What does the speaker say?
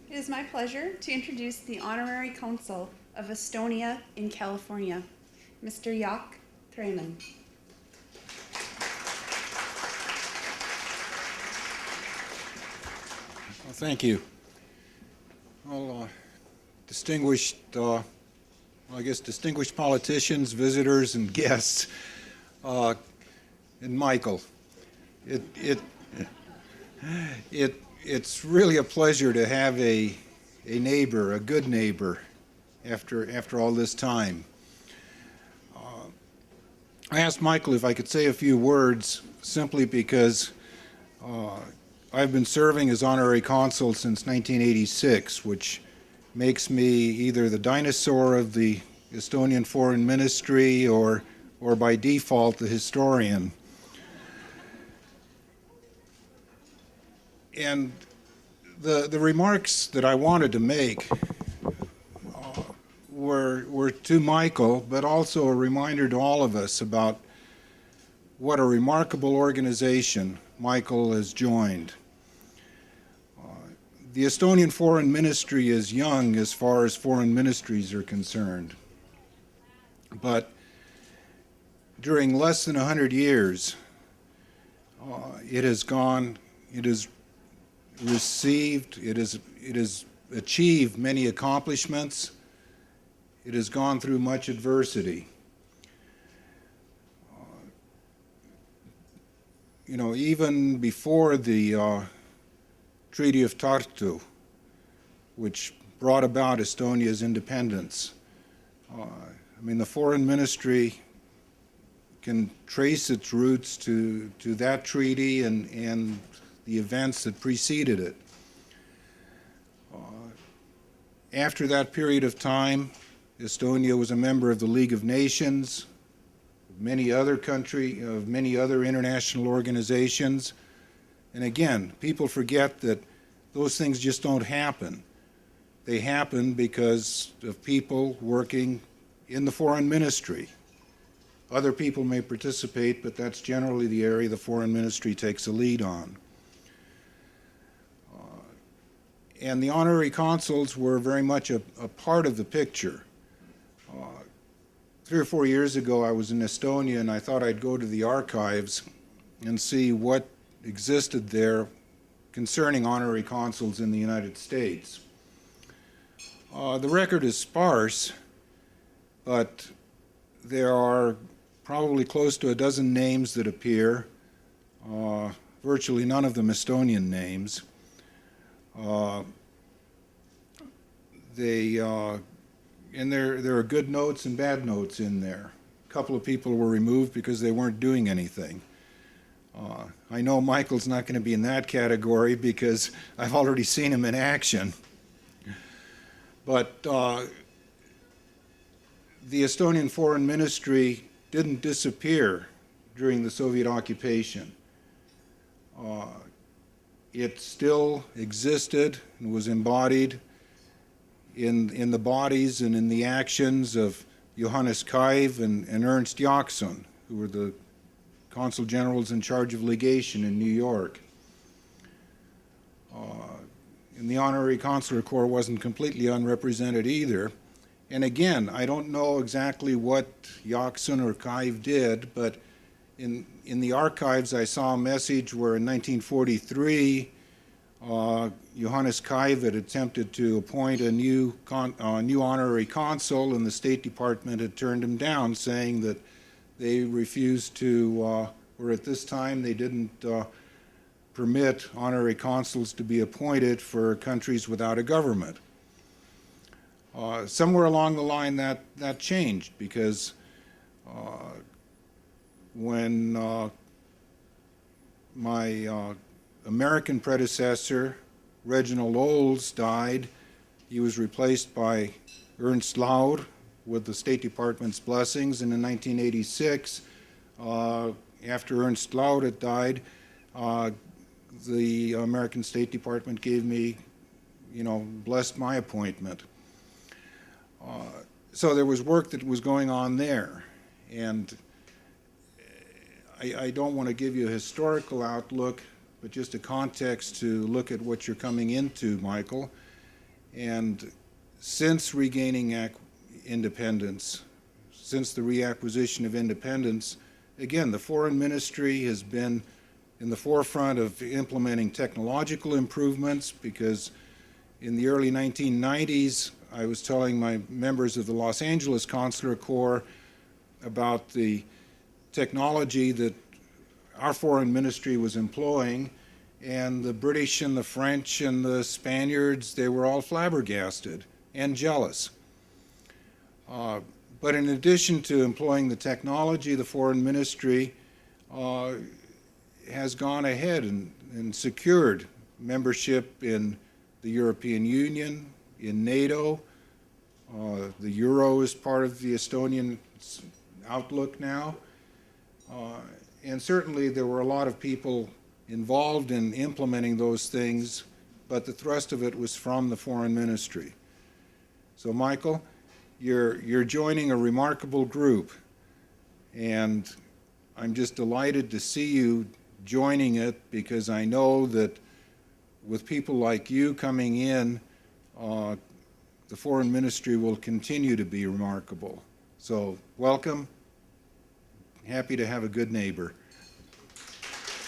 It is my pleasure to introduce the Honorary Consul of Estonia in California, Mr. Jaak Treiman. Well, thank you. Well, distinguished, distinguished politicians, visitors, and guests, and Michael, it, it, it's really a pleasure to have a neighbor, a good neighbor, after all this time. I asked Michael if I could say a few words simply because I've been serving as honorary consul since 1986, which makes me either the dinosaur of the Estonian Foreign Ministry or by default the historian. And the remarks that I wanted to make were to Michael, but also a reminder to all of us about what a remarkable organization Michael has joined. The Estonian Foreign Ministry is young as far as foreign ministries are concerned, but during less than 100 years, it has achieved many accomplishments. It has gone through much adversity. Even before the Treaty of Tartu, which brought about Estonia's independence, the Foreign Ministry can trace its roots to that treaty and the events that preceded it. After that period of time, Estonia was a member of the League of Nations, of many other international organizations. And again, people forget that those things just don't happen. They happen because of people working in the foreign ministry. Other people may participate, but that's generally the area the foreign ministry takes a lead on. And the honorary consuls were very much a part of the picture. 3 or 4 years ago, I was in Estonia, and I thought I'd go to the archives and see what existed there concerning honorary consuls in the United States. The record is sparse, but there are probably close to a dozen names that appear, virtually none of them Estonian names. And there are good notes and bad notes in there. A couple of people were removed because they weren't doing anything. I know Michael's not going to be in that category because I've already seen him in action. But the Estonian Foreign Ministry didn't disappear during the Soviet occupation. It still existed and was embodied in the bodies and in the actions of Johannes Kaiv and Ernst Jackson, who were the consul generals in charge of legation in New York. And the Honorary Consular Corps wasn't completely unrepresented either. And again, I don't know exactly what Jackson or Kaiv did, but in the archives I saw a message where in 1943 Johannes Kaiv had attempted to appoint a new honorary consul, and the State Department had turned him down, saying that they refused to, or at this time they didn't permit honorary consuls to be appointed for countries without a government. Somewhere along the line that changed, because when my American predecessor, Reginald Olds, died, he was replaced by Ernst Laud with the State Department's blessings, and in 1986, after Ernst Laud had died, the American State Department gave me, blessed my appointment. So there was work that was going on there, and I don't want to give you a historical outlook, but just a context to look at what you're coming into, Michael. And since regaining independence, since the reacquisition of independence, again, the foreign ministry has been in the forefront of implementing technological improvements, because in the early 1990s, I was telling my members of the Los Angeles Consular Corps about the technology that our foreign ministry was employing, and the British and the French and the Spaniards, they were all flabbergasted and jealous. But in addition to employing the technology, the foreign ministry has gone ahead and secured membership in the European Union, in NATO. The euro is part of the Estonian outlook now. And certainly there were a lot of people involved in implementing those things, but the thrust of it was from the foreign ministry. So Michael, you're joining a remarkable group, and I'm just delighted to see you joining it, because I know that with people like you coming in, the foreign ministry will continue to be remarkable. So welcome. Happy to have a good neighbor.